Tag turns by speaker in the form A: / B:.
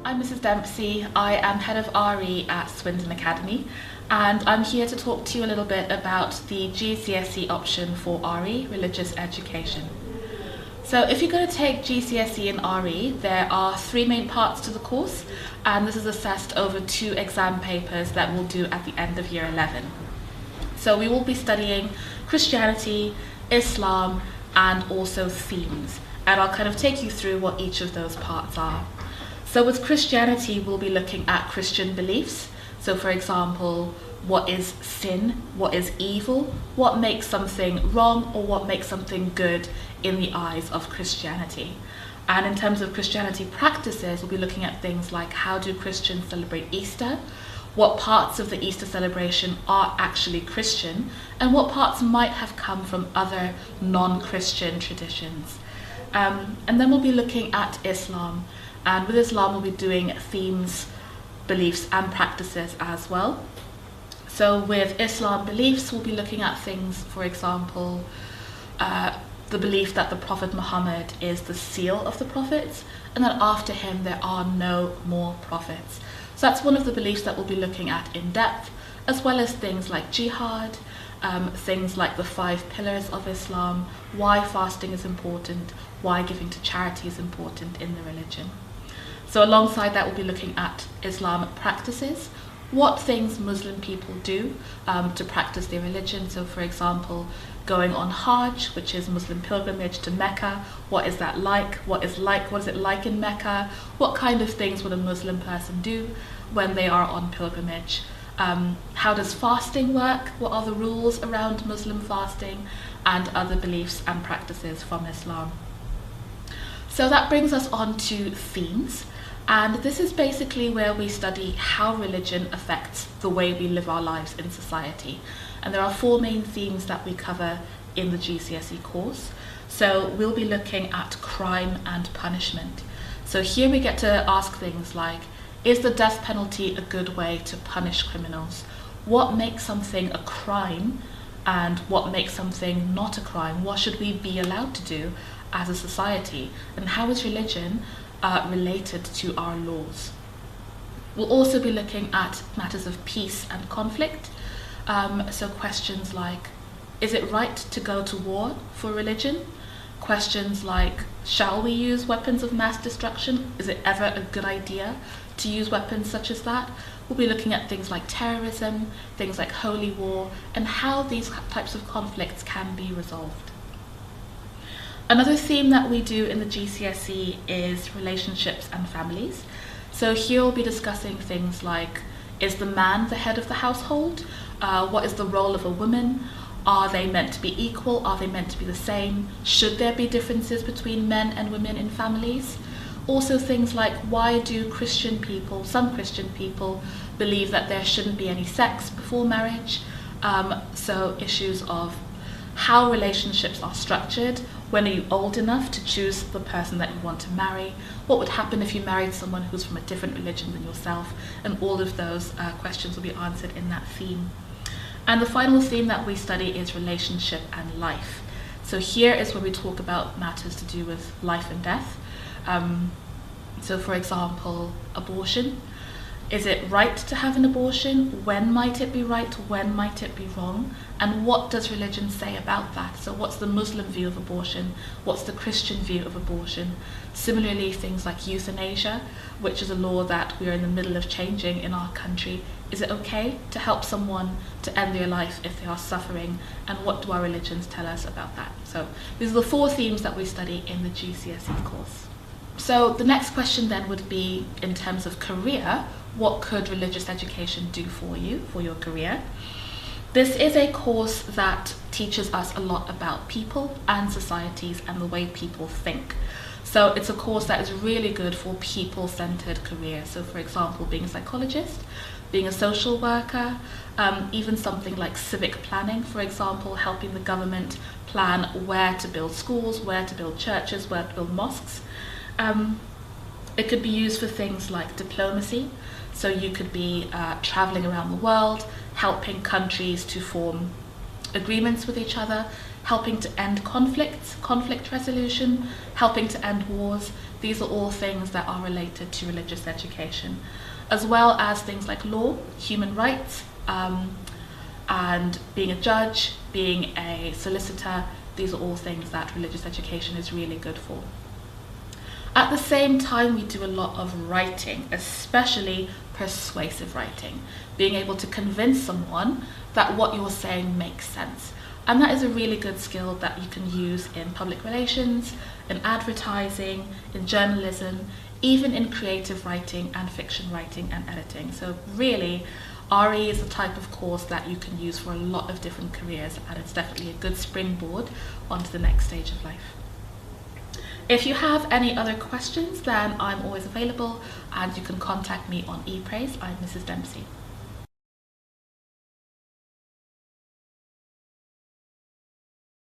A: I'm Mrs. Dempsey. I am head of RE at Swindon Academy, and I'm here to talk to you a little bit about the GCSE option for RE, Religious Education. So if you're going to take GCSE and RE, there are three main parts to the course, and this is assessed over 2 exam papers that we'll do at the end of year 11. So we will be studying Christianity, Islam, and also themes, and I'll kind of take you through what each of those parts are. So with Christianity, we'll be looking at Christian beliefs. So for example, what is sin? What is evil? What makes something wrong or what makes something good in the eyes of Christianity? And in terms of Christianity practices, we'll be looking at things like how do Christians celebrate Easter? What parts of the Easter celebration are actually Christian? And what parts might have come from other non-Christian traditions? And then we'll be looking at Islam. And with Islam, we'll be doing themes, beliefs, and practices as well. So with Islam beliefs, we'll be looking at things, for example, the belief that the Prophet Muhammad is the seal of the prophets, and that after him there are no more prophets. So that's one of the beliefs that we'll be looking at in depth, as well as things like jihad, things like the 5 pillars of Islam, why fasting is important, why giving to charity is important in the religion. So alongside that, we'll be looking at Islamic practices, what things Muslim people do to practice their religion. So for example, going on Hajj, which is Muslim pilgrimage to Mecca, what is that like? What is it like in Mecca? What kind of things would a Muslim person do when they are on pilgrimage? How does fasting work? What are the rules around Muslim fasting? And other beliefs and practices from Islam. So that brings us on to themes. And this is basically where we study how religion affects the way we live our lives in society. And there are 4 main themes that we cover in the GCSE course. So we'll be looking at crime and punishment. So here we get to ask things like, is the death penalty a good way to punish criminals? What makes something a crime and what makes something not a crime? What should we be allowed to do as a society? And how is religion related to our laws? We'll also be looking at matters of peace and conflict. So questions like, is it right to go to war for religion? Questions like, shall we use weapons of mass destruction? Is it ever a good idea to use weapons such as that? We'll be looking at things like terrorism, things like holy war, and how these types of conflicts can be resolved. Another theme that we do in the GCSE is relationships and families. So here we'll be discussing things like, is the man the head of the household? What is the role of a woman? Are they meant to be equal? Are they meant to be the same? Should there be differences between men and women in families? Also things like, why do some Christian people, believe that there shouldn't be any sex before marriage? So issues of how relationships are structured. When are you old enough to choose the person that you want to marry? What would happen if you married someone who's from a different religion than yourself? And all of those questions will be answered in that theme. And the final theme that we study is relationship and life. So here is where we talk about matters to do with life and death. So for example, abortion. Is it right to have an abortion? When might it be right? When might it be wrong? And what does religion say about that? So what's the Muslim view of abortion? What's the Christian view of abortion? Similarly, things like euthanasia, which is a law that we're in the middle of changing in our country. Is it okay to help someone to end their life if they are suffering? And what do our religions tell us about that? So these are the 4 themes that we study in the GCSE course. So the next question then would be, in terms of career, what could religious education do for you, for your career? This is a course that teaches us a lot about people and societies and the way people think. So it's a course that is really good for people-centered careers. So for example, being a psychologist, being a social worker, even something like civic planning, for example, helping the government plan where to build schools, where to build churches, where to build mosques. It could be used for things like diplomacy. So you could be traveling around the world, helping countries to form agreements with each other, helping to end conflict resolution, helping to end wars. These are all things that are related to religious education, as well as things like law, human rights, and being a judge, being a solicitor. These are all things that religious education is really good for. At the same time, we do a lot of writing, especially persuasive writing, being able to convince someone that what you're saying makes sense. And that is a really good skill that you can use in public relations, in advertising, in journalism, even in creative writing and fiction writing and editing. So really, RE is the type of course that you can use for a lot of different careers, and it's definitely a good springboard onto the next stage of life. If you have any other questions, then I'm always available, and you can contact me on ePraise. I'm Mrs. Dempsey.